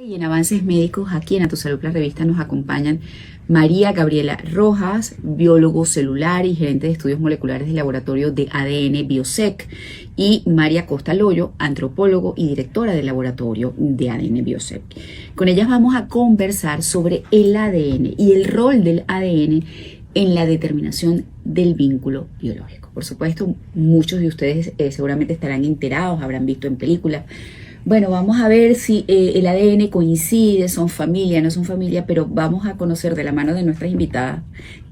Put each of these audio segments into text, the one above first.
Y en Avances Médicos, aquí en A Tu Salud, la revista, nos acompañan María Gabriela Rojas, biólogo celular y gerente de estudios moleculares del laboratorio de ADN Biosec, y María Costa Loyo, antropólogo y directora del laboratorio de ADN Biosec. Con ellas vamos a conversar sobre el ADN y el rol del ADN en la determinación del vínculo biológico. Por supuesto, muchos de ustedes seguramente estarán enterados, habrán visto en películas. Bueno, vamos a ver si el ADN coincide, son familia, no son familia, pero vamos a conocer de la mano de nuestras invitadas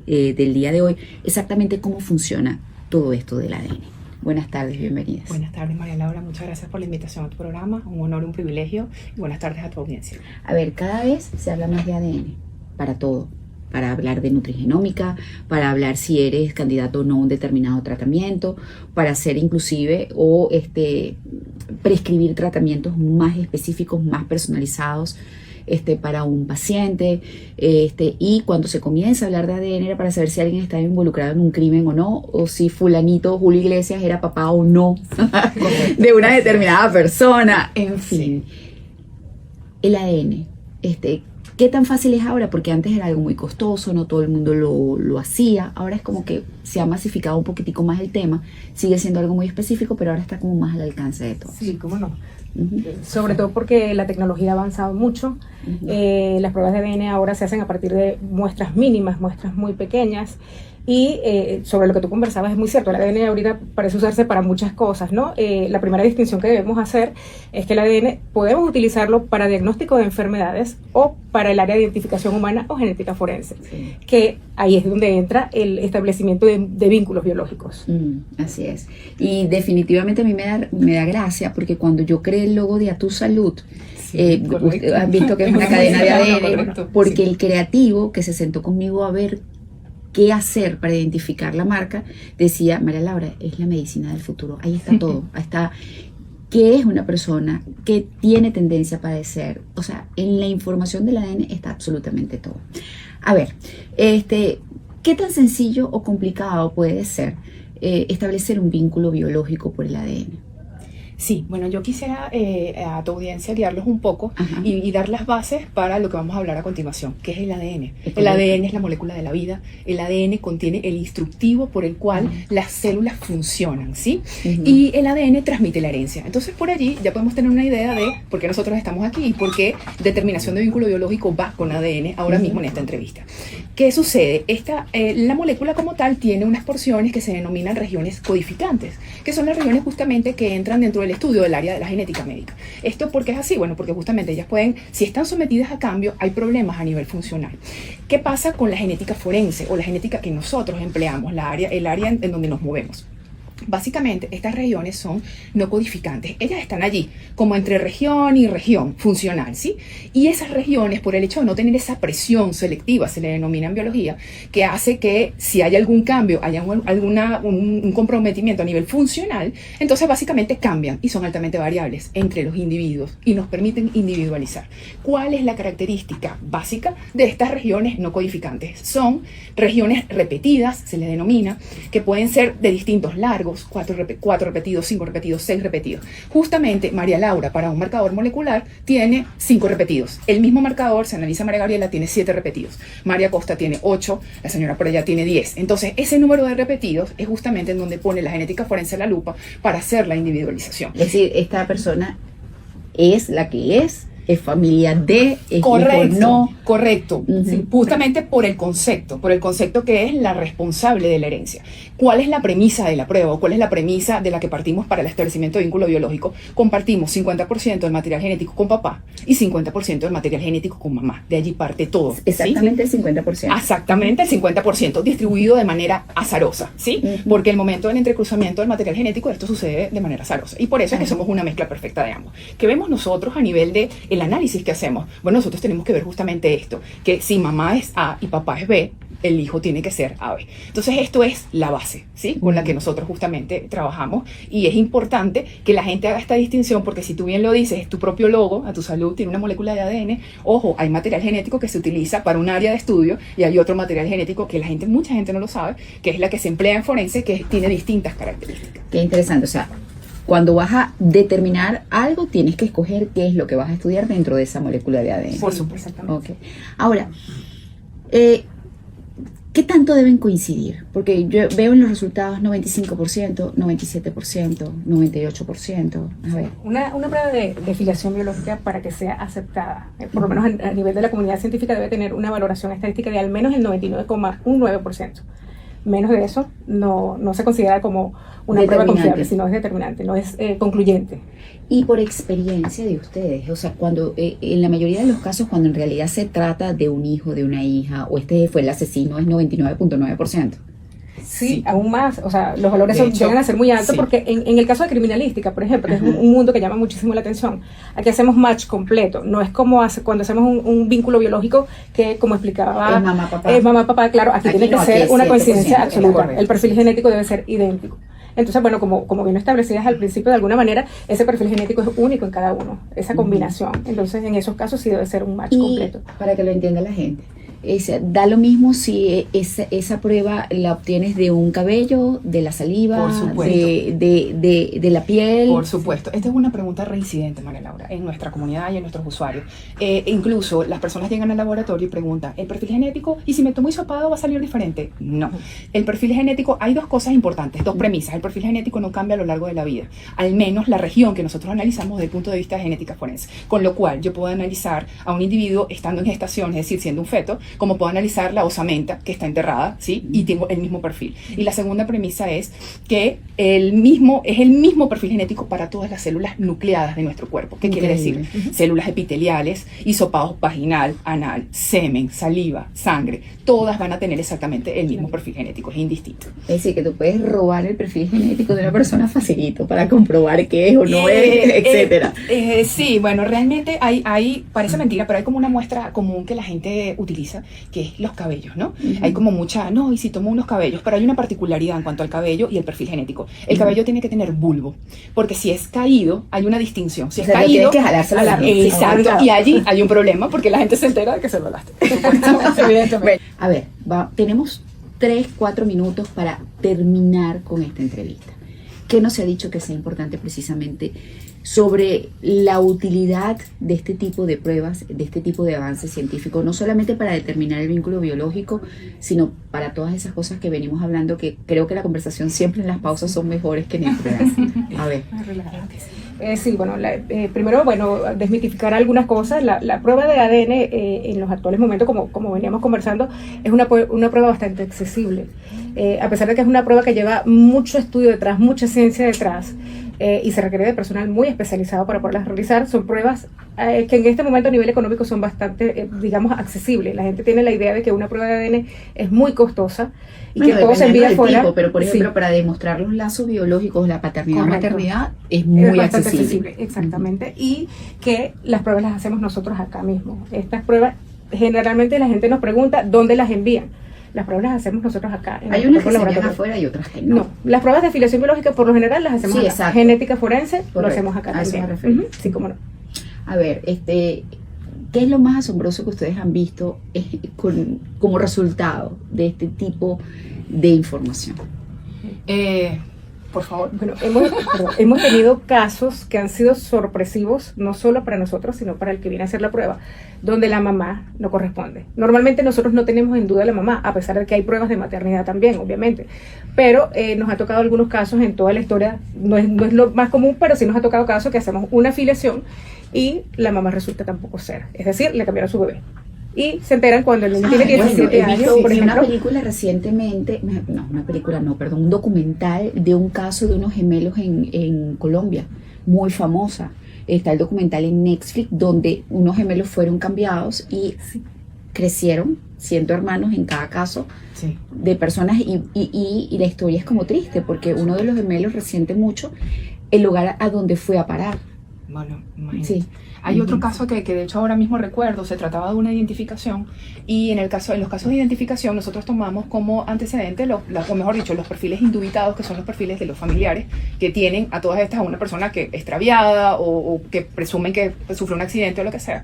del día de hoy exactamente cómo funciona todo esto del ADN. Buenas tardes, bienvenidas. Buenas tardes, María Laura, muchas gracias por la invitación a tu programa, un honor, un privilegio, y buenas tardes a tu audiencia. A ver, cada vez se habla más de ADN, para todo. Para hablar de nutrigenómica, para hablar si eres candidato o no a un determinado tratamiento, para hacer inclusive o prescribir tratamientos más específicos, más personalizados para un paciente. Y cuando se comienza a hablar de ADN era para saber si alguien estaba involucrado en un crimen o no, o si fulanito Julio Iglesias era papá o no de una determinada persona, en fin. El ADN, ¿qué tan fácil es ahora? Porque antes era algo muy costoso, no todo el mundo lo hacía. Ahora es como que se ha masificado un poquitico más el tema. Sigue siendo algo muy específico, pero ahora está como más al alcance de todos. Sí, cómo no. Sobre todo porque la tecnología ha avanzado mucho. Las pruebas de ADN ahora se hacen a partir de muestras mínimas, muestras muy pequeñas. Y sobre lo que tú conversabas es muy cierto, el ADN ahorita parece usarse para muchas cosas, ¿no? La primera distinción que debemos hacer es que el ADN podemos utilizarlo para diagnóstico de enfermedades o para el área de identificación humana o genética forense, sí. Que ahí es donde entra el establecimiento de vínculos biológicos. Así es. Y definitivamente a mí me da gracia porque cuando yo creé el logo de A Tu Salud, ustedes han visto que es una cadena de ADN, correcto, porque sí. El creativo que se sentó conmigo a ver qué hacer para identificar la marca, decía, María Laura, es la medicina del futuro. Ahí está todo. Ahí está qué es una persona, qué tiene tendencia a padecer. O sea, en la información del ADN está absolutamente todo. A ver, ¿qué tan sencillo o complicado puede ser establecer un vínculo biológico por el ADN? Sí, bueno, yo quisiera a tu audiencia guiarlos un poco y dar las bases para lo que vamos a hablar a continuación, que es el ADN. El ADN es la molécula de la vida, el ADN contiene el instructivo por el cual las células funcionan, ¿sí? Y el ADN transmite la herencia. Entonces, por allí ya podemos tener una idea de por qué nosotros estamos aquí y por qué determinación de vínculo biológico va con ADN ahora mismo en esta entrevista. ¿Qué sucede? La molécula como tal tiene unas porciones que se denominan regiones codificantes, que son las regiones justamente que entran dentro del estudio del área de la genética médica. ¿Esto por qué es así? Bueno, porque justamente ellas pueden, si están sometidas a cambio, hay problemas a nivel funcional. ¿Qué pasa con la genética forense o la genética que nosotros empleamos, el área en donde nos movemos? Básicamente, estas regiones son no codificantes. Ellas están allí, como entre región y región funcional, ¿sí? Y esas regiones, por el hecho de no tener esa presión selectiva, se le denomina en biología, que hace que si hay algún cambio, haya un comprometimiento a nivel funcional, entonces básicamente cambian y son altamente variables entre los individuos y nos permiten individualizar. ¿Cuál es la característica básica de estas regiones no codificantes? Son regiones repetidas, se le denomina, que pueden ser de distintos largos, 4 repetidos, 5 repetidos, 6 repetidos. Justamente María Laura, para un marcador molecular, tiene 5 repetidos. El mismo marcador, se analiza María Gabriela, tiene 7 repetidos. María Costa tiene 8, la señora por allá tiene 10. Entonces, ese número de repetidos es justamente en donde pone la genética forense la lupa para hacer la individualización. Es decir, esta persona es la que es familia de, es correcto, hijo no. Correcto, sí, justamente por el concepto que es la responsable de la herencia. ¿Cuál es la premisa de la prueba o cuál es la premisa de la que partimos para el establecimiento de vínculo biológico? Compartimos 50% del material genético con papá y 50% del material genético con mamá. De allí parte todo. Exactamente, ¿sí? El 50%. Exactamente el 50%, distribuido de manera azarosa, ¿sí? Porque el momento del entrecruzamiento del material genético, esto sucede de manera azarosa. Y por eso es que somos una mezcla perfecta de ambos. ¿Qué vemos nosotros a nivel de el análisis que hacemos? Bueno, nosotros tenemos que ver justamente esto, que si mamá es A y papá es B, el hijo tiene que ser AB. Entonces esto es la base, ¿sí? Con la que nosotros justamente trabajamos, y es importante que la gente haga esta distinción, porque si tú bien lo dices, es tu propio logo, A Tu Salud tiene una molécula de ADN. Ojo, hay material genético que se utiliza para un área de estudio y hay otro material genético que mucha gente no lo sabe, que es la que se emplea en forense, que tiene distintas características. Qué interesante, o sea, cuando vas a determinar algo, tienes que escoger qué es lo que vas a estudiar dentro de esa molécula de ADN. Por supuesto. Okay. Ahora, ¿qué tanto deben coincidir? Porque yo veo en los resultados 95%, 97%, 98%. A ver. Una prueba de filiación biológica, para que sea aceptada, por lo menos a nivel de la comunidad científica, debe tener una valoración estadística de al menos el 99,19%. Menos de eso no se considera como una prueba confiable, sino es determinante, no es concluyente. Y por experiencia de ustedes, o sea, cuando en la mayoría de los casos, cuando en realidad se trata de un hijo, de una hija, o este fue el asesino, es 99.9%. Sí, aún más, o sea, los valores llegan a ser muy altos, porque en el caso de criminalística, por ejemplo, que es un mundo que llama muchísimo la atención, aquí hacemos match completo, no es como cuando hacemos un vínculo biológico que, como explicaba, es mamá, papá, claro, aquí tiene que ser una coincidencia absoluta, el perfil genético debe ser idéntico. Entonces, bueno, como bien establecidas al principio, de alguna manera, ese perfil genético es único en cada uno, esa combinación. Entonces, en esos casos sí debe ser un match completo. Para que lo entienda la gente, da lo mismo si esa prueba la obtienes de un cabello, de la saliva, de la piel. Por supuesto. Esta es una pregunta reincidente, María Laura, en nuestra comunidad y en nuestros usuarios. Incluso las personas llegan al laboratorio y preguntan, ¿el perfil genético? ¿Y si me tomo hisopado va a salir diferente? No. El perfil genético, hay dos cosas importantes, dos premisas. El perfil genético no cambia a lo largo de la vida, al menos la región que nosotros analizamos desde el punto de vista de genética forense. Con lo cual, yo puedo analizar a un individuo estando en gestación, es decir, siendo un feto, como puedo analizar la osamenta que está enterrada, ¿sí? Y tengo el mismo perfil. Y la segunda premisa es que es el mismo perfil genético para todas las células nucleadas de nuestro cuerpo. ¿Qué quiere decir? Células epiteliales, hisopados vaginal, anal, semen, saliva, sangre, todas van a tener exactamente el mismo perfil genético, es indistinto. Es decir, que tú puedes robar el perfil genético de una persona facilito para comprobar qué es o no es, etcétera. Sí, bueno, realmente parece mentira, pero hay como una muestra común que la gente utiliza, que es los cabellos, ¿no? Hay como mucha, y si tomo unos cabellos, pero hay una particularidad en cuanto al cabello y el perfil genético. El cabello tiene que tener bulbo, porque si es caído, hay una distinción. Si es caído, tienes que jalarse la exacto, y allí hay un problema, porque la gente se entera de que se lo halaste. Evidentemente. A ver, tenemos 3-4 minutos para terminar con esta entrevista. ¿Qué nos ha dicho que sea importante precisamente sobre la utilidad de este tipo de pruebas, de este tipo de avances científicos, no solamente para determinar el vínculo biológico, sino para todas esas cosas que venimos hablando, que creo que la conversación siempre en las pausas son mejores que en el programa? A ver. Sí, bueno, primero, desmitificar algunas cosas. La prueba de ADN en los actuales momentos, como veníamos conversando, es una prueba bastante accesible. A pesar de que es una prueba que lleva mucho estudio detrás, mucha ciencia detrás, y se requiere de personal muy especializado para poderlas realizar, son pruebas que en este momento a nivel económico son bastante, accesibles. La gente tiene la idea de que una prueba de ADN es muy costosa y que todo se envía fuera. Pero por ejemplo, para demostrar los lazos biológicos, la paternidad o maternidad, es muy accesible. Exactamente. Y que las pruebas las hacemos nosotros acá mismo. Estas pruebas, generalmente la gente nos pregunta dónde las envían. Las pruebas las hacemos nosotros acá. Hay unas que se envían afuera y otras que no. No, las pruebas de filiación biológica por lo general las hacemos acá. Exacto. Genética forense, lo hacemos acá también. Sí, cómo no. A ver, ¿qué es lo más asombroso que ustedes han visto como resultado de este tipo de información? Por favor. Bueno, hemos tenido casos que han sido sorpresivos, no solo para nosotros, sino para el que viene a hacer la prueba, donde la mamá no corresponde. Normalmente nosotros no tenemos en duda a la mamá, a pesar de que hay pruebas de maternidad también, obviamente. Pero nos ha tocado algunos casos en toda la historia, no es lo más común, pero sí nos ha tocado casos que hacemos una filiación y la mamá resulta tampoco ser. Es decir, le cambiaron su bebé. Y se enteran cuando el niño tiene 17 años, por ejemplo. Una película recientemente, un documental de un caso de unos gemelos en Colombia, muy famosa. Está el documental en Netflix donde unos gemelos fueron cambiados y crecieron siendo hermanos en cada caso de personas y la historia es como triste porque uno de los gemelos resiente mucho el lugar a donde fue a parar. Bueno, imagínate. Sí. Hay otro caso que de hecho ahora mismo recuerdo, se trataba de una identificación y en los casos de identificación nosotros tomamos como antecedente, o mejor dicho, los perfiles indubitados, que son los perfiles de los familiares que tienen a todas estas a una persona que extraviada o que presumen que sufrió un accidente o lo que sea.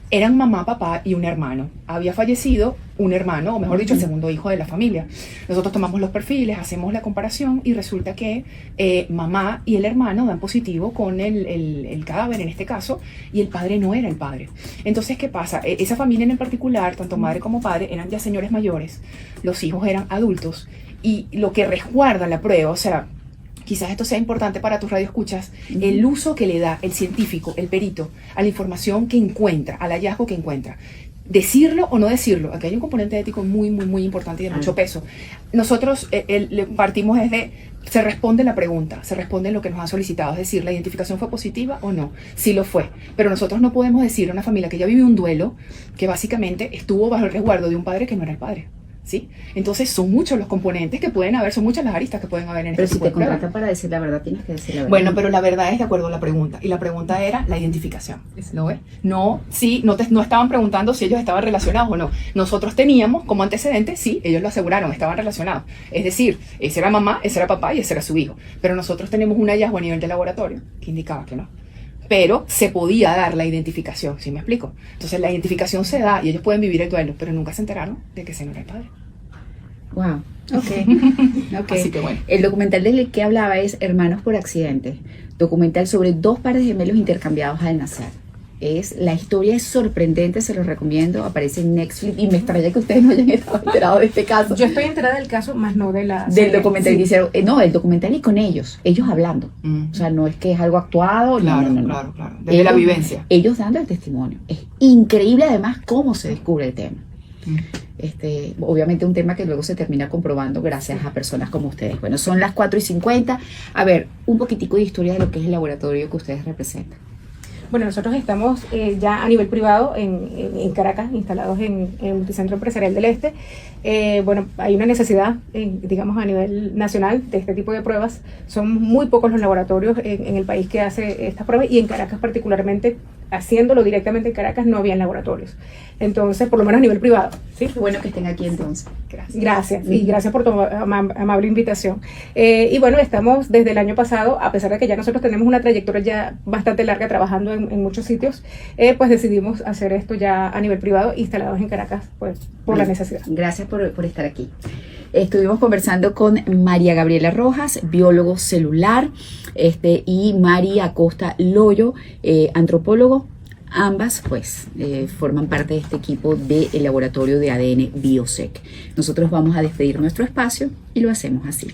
eran mamá, papá y un hermano. Había fallecido un hermano, o mejor dicho, el segundo hijo de la familia. Nosotros tomamos los perfiles, hacemos la comparación y resulta que mamá y el hermano dan positivo con el cadáver en este caso, y el padre no era el padre. Entonces, ¿qué pasa? Esa familia en particular, tanto madre como padre, eran ya señores mayores, los hijos eran adultos, y lo que resguarda la prueba, o sea, quizás esto sea importante para tus radioescuchas, el uso que le da el científico, el perito, a la información que encuentra, al hallazgo que encuentra. Decirlo o no decirlo, aquí hay un componente ético muy, muy, muy importante y de mucho peso. Nosotros partimos desde, se responde la pregunta, se responde lo que nos han solicitado, es decir, ¿la identificación fue positiva o no? Sí lo fue, pero nosotros no podemos decir a una familia que ya vivió un duelo, que básicamente estuvo bajo el resguardo de un padre que no era el padre. ¿Sí? Entonces son muchos los componentes que pueden haber, son muchas las aristas que pueden haber en pero este tipo de prueba. Pero si te contratan para decir la verdad, tienes que decir la verdad. Bueno, pero la verdad es de acuerdo a la pregunta, y la pregunta era la identificación, ¿lo ves? No, sí, no estaban preguntando si ellos estaban relacionados o no. Nosotros teníamos como antecedente, sí, ellos lo aseguraron, estaban relacionados. Es decir, ese era mamá, ese era papá y ese era su hijo. Pero nosotros tenemos un hallazgo a nivel de laboratorio que indicaba que no. Pero se podía dar la identificación, ¿sí me explico? Entonces la identificación se da y ellos pueden vivir el duelo, pero nunca se enteraron de que ese no era el padre. Wow, okay. Así que bueno. El documental del que hablaba es Hermanos por Accidente, documental sobre 2 pares de gemelos intercambiados al nacer. La historia es sorprendente, se los recomiendo, aparece en Netflix y me extraña que ustedes no hayan estado enterados de este caso. Yo estoy enterada del caso, más no de la... Del documental que hicieron, no, el documental y con ellos hablando. O sea, no es que es algo actuado, claro, no. Claro. Desde la vivencia. Ellos dando el testimonio. Es increíble además cómo se descubre el tema. Obviamente un tema que luego se termina comprobando gracias a personas como ustedes. Bueno, son las 4:50. A ver, un poquitico de historia de lo que es el laboratorio que ustedes representan. Bueno, nosotros estamos ya a nivel privado en Caracas, instalados en el Multicentro Empresarial del Este. Bueno, hay una necesidad, digamos, a nivel nacional de este tipo de pruebas. Son muy pocos los laboratorios en el país que hace estas pruebas, y en Caracas particularmente, haciéndolo directamente en Caracas, no habían laboratorios. Entonces, por lo menos a nivel privado. ¿Sí? Qué bueno que estén aquí entonces. Gracias. Y gracias por tu amable invitación. Y bueno, estamos desde el año pasado, a pesar de que ya nosotros tenemos una trayectoria ya bastante larga trabajando en muchos sitios, pues decidimos hacer esto ya a nivel privado, instalados en Caracas, pues por la necesidad. Gracias por estar aquí. Estuvimos conversando con María Gabriela Rojas, biólogo celular, y María Acosta Loyo, antropólogo. Ambas pues forman parte de este equipo del laboratorio de ADN Biosec. Nosotros vamos a despedir nuestro espacio y lo hacemos así.